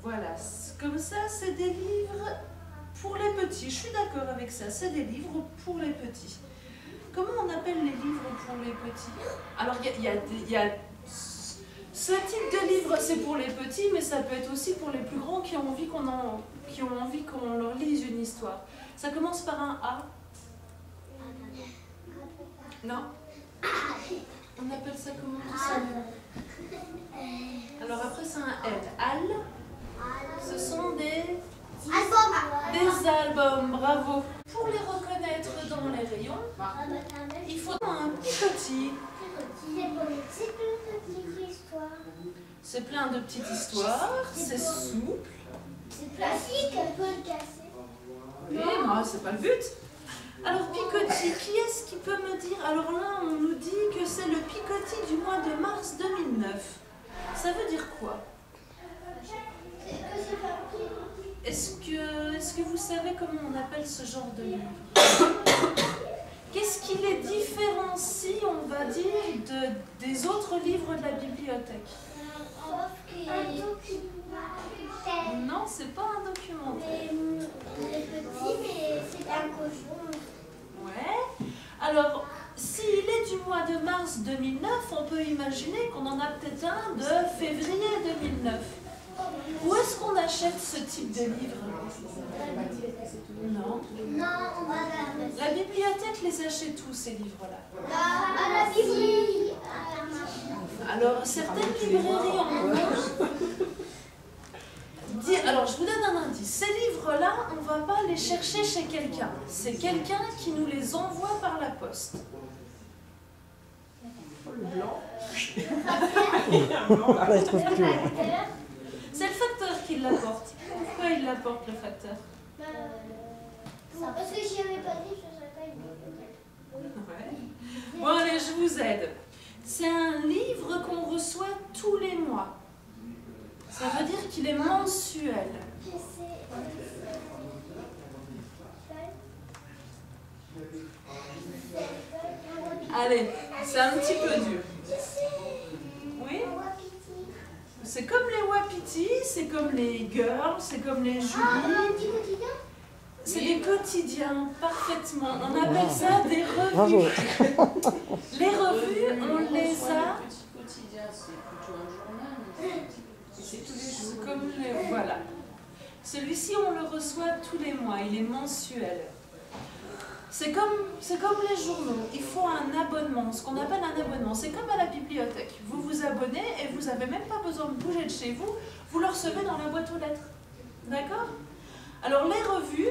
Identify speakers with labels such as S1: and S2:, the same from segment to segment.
S1: Voilà, comme ça, c'est des livres pour les petits. Je suis d'accord avec ça, c'est des livres pour les petits. Comment on appelle les livres pour les petits? Alors, il y a ce type de livre, c'est pour les petits, mais ça peut être aussi pour les plus grands qui ont envie qu'on leur lise une histoire. Ça commence par un A. Non. On appelle ça comment tout ça? Alors après, c'est un L. Al. Ce sont des albums, bravo. Pour les reconnaître dans les rayons, il faut un picotis. C'est plein de petites histoires, c'est souple.
S2: C'est plastique, on peut le casser.
S1: Oui, moi, c'est pas le but. Alors, picotis, qui est-ce qui peut me dire? Alors là, on nous dit que c'est le picotis du mois de mars 2009. Ça veut dire quoi? Est-ce que vous savez comment on appelle ce genre de livre? Qu'est-ce qui les différencie, on va dire, des autres livres de la bibliothèque?
S2: Un documentaire.
S1: Non, c'est pas un documentaire.
S2: C'est petit, mais c'est un cochon.
S1: Ouais. Alors, s'il est du mois de mars 2009, on peut imaginer qu'on en a peut-être un de février 2009. Où est-ce qu'on achète ce type de livre? Non.
S2: Non, on va la
S1: La bibliothèque les achète tous, ces livres-là.
S2: à la librairie.
S1: Alors, certaines librairies en ont. Alors, je vous donne un indice. Ces livres-là, on ne va pas les chercher chez quelqu'un. C'est quelqu'un qui nous les envoie par la poste. Le blanc.
S3: Là, je trouve plus.
S1: C'est le facteur qui l'apporte. Pourquoi il l'apporte, le facteur?
S2: Parce que j'y avais pas dit, je ne serais pas une bibliothèque.
S1: Ouais. Bon, allez, je vous aide. C'est un livre qu'on reçoit tous les mois. Ça veut dire qu'il est mensuel. Allez, c'est un petit peu dur. Oui? C'est comme les Wapiti, c'est comme les Girls, c'est comme les Julie. C'est des quotidiens, parfaitement. On appelle ça des revues.
S3: Bravo.
S1: Les revues, on les a...
S4: Quotidien, c'est plutôt un journal. C'est tous les jours.
S1: Comme les... Voilà. Celui-ci, on le reçoit tous les mois, il est mensuel. C'est comme les journaux, il faut un abonnement, ce qu'on appelle un abonnement. C'est comme à la bibliothèque. Vous vous abonnez et vous n'avez même pas besoin de bouger de chez vous, vous le recevez dans la boîte aux lettres. D'accord? Alors les revues,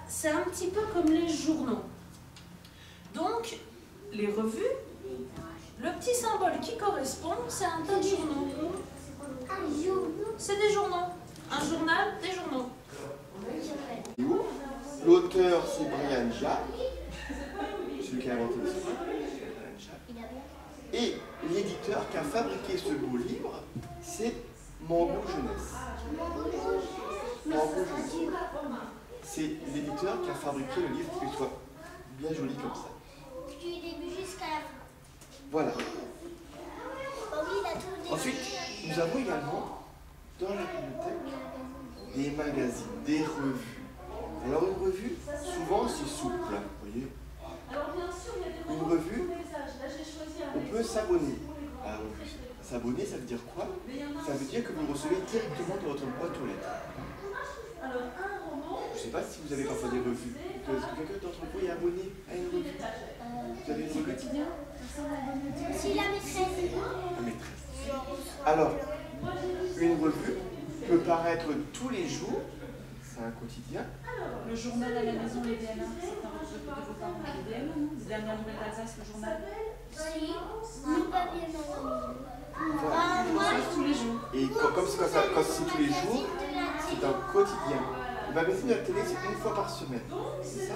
S1: c'est un petit peu comme les journaux. Donc, les revues, le petit symbole qui correspond, c'est un tas de journaux.
S2: Un journal.
S1: C'est des journaux. Un journal, des journaux.
S5: L'auteur, c'est Brian Jacques, celui qui a inventé le livre. Et l'éditeur qui a fabriqué ce beau livre, c'est Mango Jeunesse. Mango Jeunesse. C'est l'éditeur qui a fabriqué le livre pour qu'il soit bien joli comme ça.
S2: Du début jusqu'à la fin.
S5: Voilà.
S2: Oh oui, il a tout dit.
S5: Ensuite, nous avons également dans la bibliothèque des magazines, des revues. Alors une revue, souvent c'est souple, vous voyez. Une revue, on peut s'abonner à la revue. S'abonner, ça veut dire quoi? Ça veut dire que vous le recevez directement dans votre boîte aux lettres. Je ne sais pas si vous avez parfois des revues. Est-ce que quelqu'un d'entre vous est abonné à une revue? Vous avez une revue quotidienne?
S2: Si la maîtresse.
S5: La maîtresse. Alors, une revue peut paraître tous les jours. C'est un quotidien.
S4: Le journal à la maison, les DNA, c'est un recueil de vos parents, les DNA, non? Les dernières nouvelles d'Alsace, le journal.
S2: Si. Nous pas bien
S5: Voilà.
S2: moi,
S4: Tous les jours.
S5: Et comme c'est tous les jours, c'est un quotidien. Le magazine de la télé, c'est une fois par semaine. C'est ça?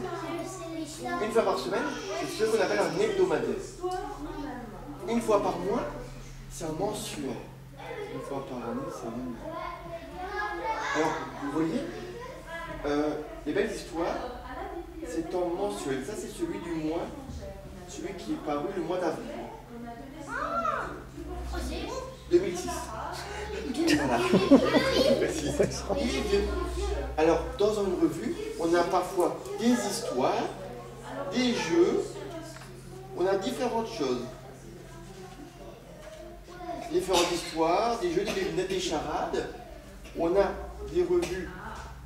S5: Une fois par semaine, c'est ce qu'on appelle un hebdomadaire. Une fois par mois, c'est un mensuel. Une fois par année, c'est un annuel. Alors, vous voyez, les belles histoires, c'est en mensuel. Ça, c'est celui du mois, celui qui est paru le mois d'avril. 2006. Voilà. Il est vieux. Alors, dans une revue, on a parfois des histoires, des jeux, on a différentes choses. Différentes histoires, des jeux, des charades. On a des revues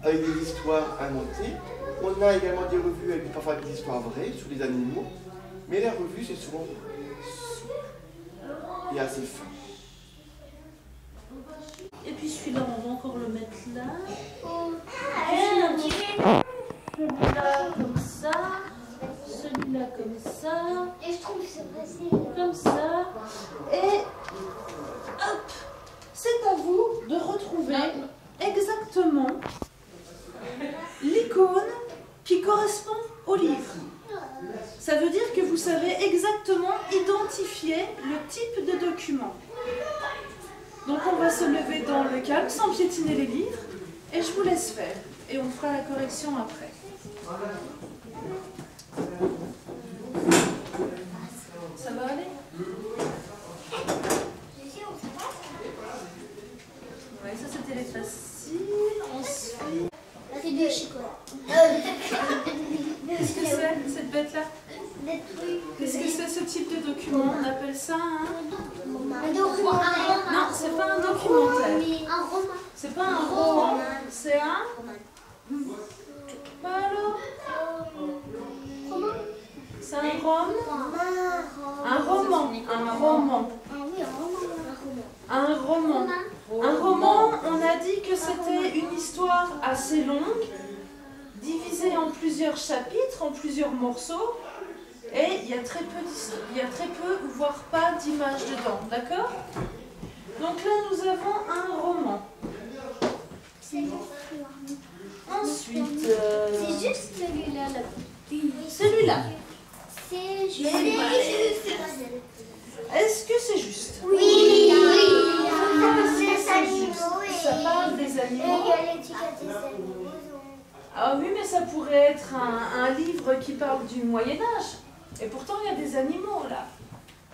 S5: avec des histoires inventées. On a également des revues avec parfois des histoires vraies sur les animaux. Mais la revue, c'est souvent et assez fin.
S1: Et puis celui-là, on va encore le mettre là. Celui-là comme ça. Celui-là comme ça.
S2: Et je trouve que c'est facile.
S1: Comme ça. Et hop, c'est à vous de retrouver exactement l'icône qui correspond au livre. Ça veut dire que vous savez exactement identifier le type de document. Donc on va se lever dans le calme sans piétiner les livres et je vous laisse faire. Et on fera la correction après. Ça va aller? Oui, ça c'était les faciles. Ensuite...
S2: C'est du chocolat.
S1: Qu'est-ce que c'est cette bête-là? Qu'est-ce que c'est ce type de document? On appelle ça un
S2: documentaire.
S1: Non, c'est pas un documentaire.
S2: Un roman.
S1: C'est pas un roman. C'est un... Bah alors? C'est un roman? Un roman. Un roman. Un roman. Un roman, on a dit que c'était une histoire assez longue, divisée en plusieurs chapitres, en plusieurs morceaux, et il y a très peu, voire pas d'images dedans, d'accord? Donc là, nous avons un roman. Ensuite...
S2: C'est juste celui-là.
S1: Celui-là.
S2: C'est juste.
S1: Est-ce que c'est juste?
S2: Oui.
S1: Ça parle des animaux. Ah oui, mais ça pourrait être un livre qui parle du Moyen-Âge. Et pourtant, il y a des animaux là.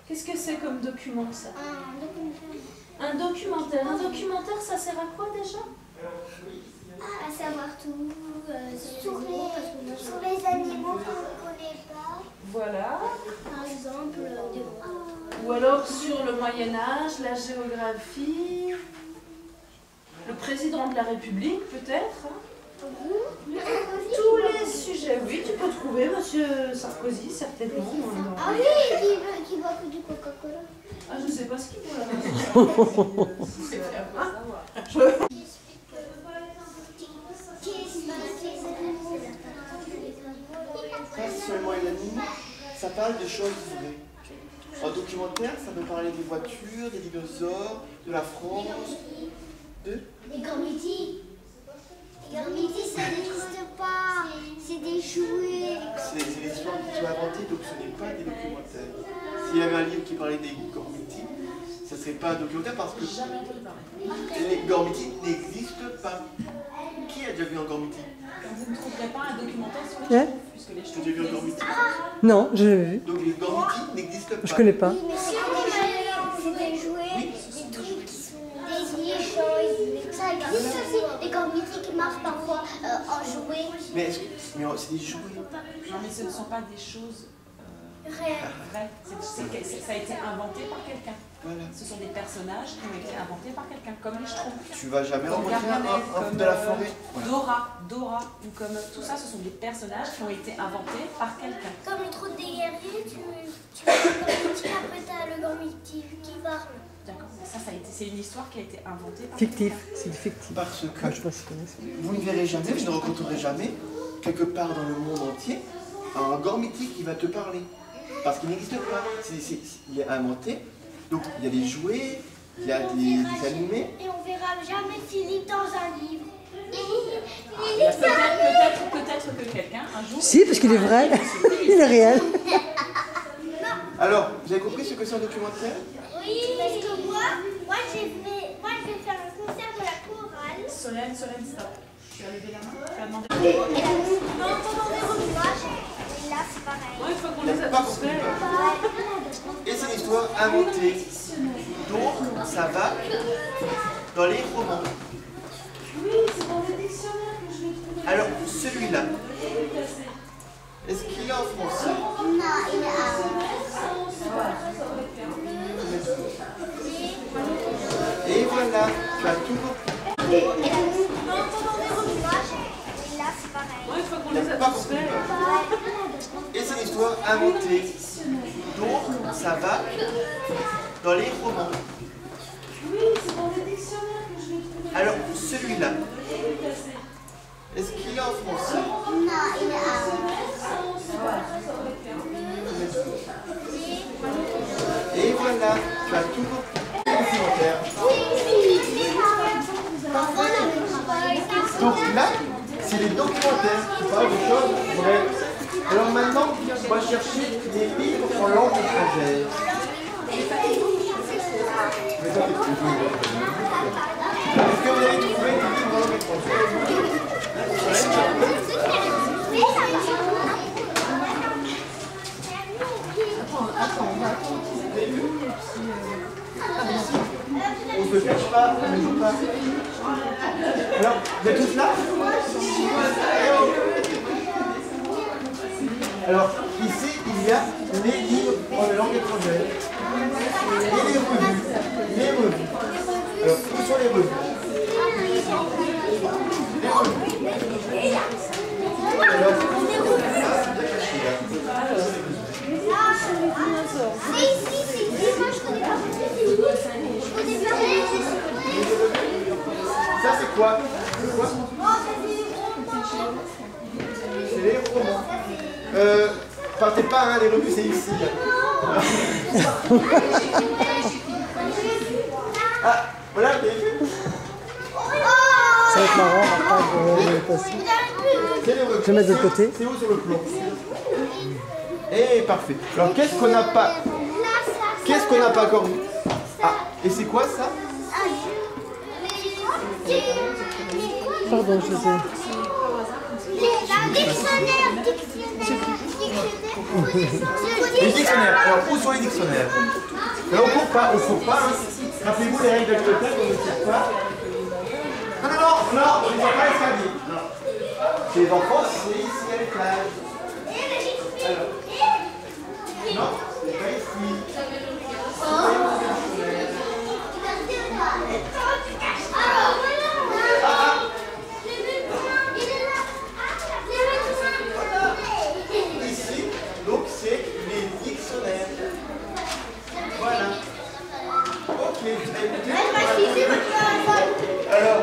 S1: Qu'est-ce que c'est comme document ça? Un documentaire. Un documentaire, ça sert à quoi déjà?
S2: À savoir tout sur les animaux qu'on ne connaît pas.
S1: Voilà.
S2: Par exemple,
S1: Ou alors sur le Moyen-Âge, la géographie, le président de la République peut-être. Hein? Tous les sujets. Oui, tu peux trouver Monsieur Sarkozy, certainement.
S2: Ah oui, qui boit que du Coca-Cola.
S1: Ah, je sais pas ce qu'il boit là.
S5: Pas seulement les animaux, ça parle de choses vraies. En documentaire, ça peut parler des voitures, des dinosaures, de la France, de...
S2: Les gormitis. Les gormitis, ça n'existe pas. C'est des jouets.
S5: C'est des histoires qui sont inventées, donc ce n'est pas des documentaires. S'il y avait un livre qui parlait des gormitis, ce ne serait pas un documentaire parce que les gormitis n'existent pas. Qui a déjà vu un gormiti?
S4: Vous ne trouverez pas un documentaire sur les
S3: Ouais.
S4: schtroumpfs, puisque les
S5: Tu as
S4: schtroumpfs...
S5: déjà vu un gormiti?
S3: Non, je l'ai vu.
S5: Donc les gormitis n'existent pas.
S3: Je connais pas.
S2: Oui, mais c'est des jouets, des trucs qui sont des niches. Ça existe aussi, les gormitis qui marchent parfois en jouets.
S5: Mais est-ce que... Mais c'est des jouets.
S4: Non, mais ce ne sont pas des choses
S2: Réels.
S4: vraies. Ça a été inventé par quelqu'un.
S5: Voilà.
S4: Ce sont des personnages qui ont été inventés par quelqu'un, comme les schtroumpfs.
S5: Tu vas jamais
S4: Comme
S5: rencontrer
S4: Gargamel,
S5: un
S4: comme
S5: de la forêt. Voilà.
S4: Dora, ou comme tout ça, ce sont des personnages qui ont été inventés par quelqu'un.
S2: Comme le trou des guerriers, tu vois le gormiti, après t'as le gormiti qui parle.
S4: D'accord. C'est une histoire qui a été inventée par
S3: Fictif, c'est du fictif.
S5: Parce que
S3: Ah, je sais pas si tu connais.
S5: vous ne verrez jamais, vous ne rencontrerez jamais, quelque part dans le monde entier, un gormiti qui va te parler. Parce qu'il n'existe pas. Il est inventé. Donc il y a des jouets, il y a des animés.
S2: Et on verra jamais Philippe dans un livre.
S4: Il y a peut-être que quelqu'un, un jour...
S3: Si, parce qu'il est vrai. Il est réel.
S5: Alors, vous avez compris ce que c'est un documentaire?
S2: Oui, parce que moi je vais faire un concert de la chorale.
S4: Solène, stop. Tu as levé la main? Tu as demandé...
S2: Non, pendant les revues, là c'est pareil.
S1: Ouais, une fois qu'on les a
S5: Pas
S1: tous
S5: compris.
S1: faits.
S5: Et c'est une histoire inventée Donc, ça va dans les romans.
S1: Oui, c'est dans le dictionnaire que je l'ai trouvé.
S5: Alors, celui-là, est-ce qu'il est en français?
S2: Non, il est
S5: Et voilà, tu as toujours...
S2: Non, pas dans les revues. Là, c'est pareil.
S1: Ouais, une fois qu'on les a
S5: Pas
S1: tous
S5: compris.
S1: faits.
S5: Et c'est une histoire inventée. Donc, ça va dans les romans.
S1: Oui, c'est dans le dictionnaire que je l'ai trouvé.
S5: Alors, celui-là, est-ce qu'il est en français?
S2: Non, il est
S5: Et voilà, tu as toujours... Documentaire. Donc là, c'est les documentaires qui parlent de choses vraies. Alors maintenant, on va chercher des livres en langue étrangère. Est-ce que vous avez trouvé des livres en langue étrangère? On ne se cache pas, on ne joue pas. Alors, vous êtes tous là? Alors, ici, il y a les livres en langue étrangère. Et les revues. Les revues. Alors, où sont les revues? Alors, ça c'est quoi? C'est les romans. Partez pas, hein, les revues c'est ici. Ah, voilà, vous avez vu?
S3: Ça va être marrant après de le passer.
S5: C'est les revues.
S3: Je vais mettre de côté.
S5: C'est où sur le plan? Eh, parfait. Alors qu'est-ce qu'on n'a pas? Qu'est-ce qu'on n'a pas encore vu? Ah, et c'est quoi ça?
S3: Pardon, je sais.
S5: Les dictionnaires. Alors, où sont les dictionnaires? Alors, on ne court pas, hein. Rappelez-vous les règles d'Angleterre, on ne court pas. Non, on ne va pas l'escalier. Chez les enfants, c'est ici à l'étage. Alors. Non, c'est pas ici. Ici, donc c'est les dictionnaires. Voilà. Ok, alors,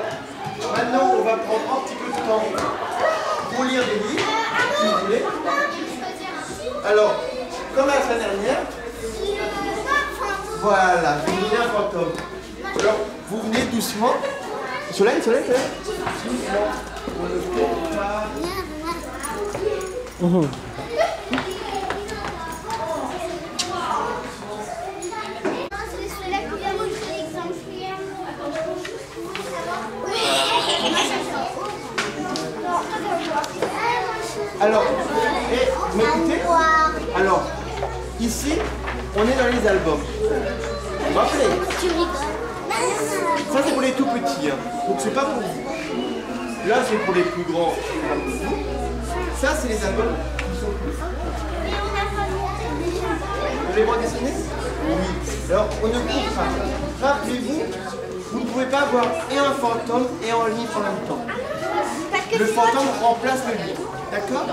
S5: maintenant on va prendre un petit peu de temps pour lire des livres, si vous voulez. Alors, comme la semaine dernière, voilà, je vais vous donner un fantôme. Alors, vous venez doucement. Solène. Doucement. On ne court pas. Alors, vous m'écoutez? Alors, ici, on est dans les albums. Vous vous rappelez? Ça, c'est pour les tout petits. Hein. Donc, c'est pas pour vous. Là, c'est pour les plus grands. Ça, c'est les albums qui sont plus. Vous voulez voir dessiner? Oui. Alors, on ne court pas. Rappelez-vous, vous ne pouvez pas avoir et un fantôme et un livre en même temps. Le fantôme remplace le livre. D'accord?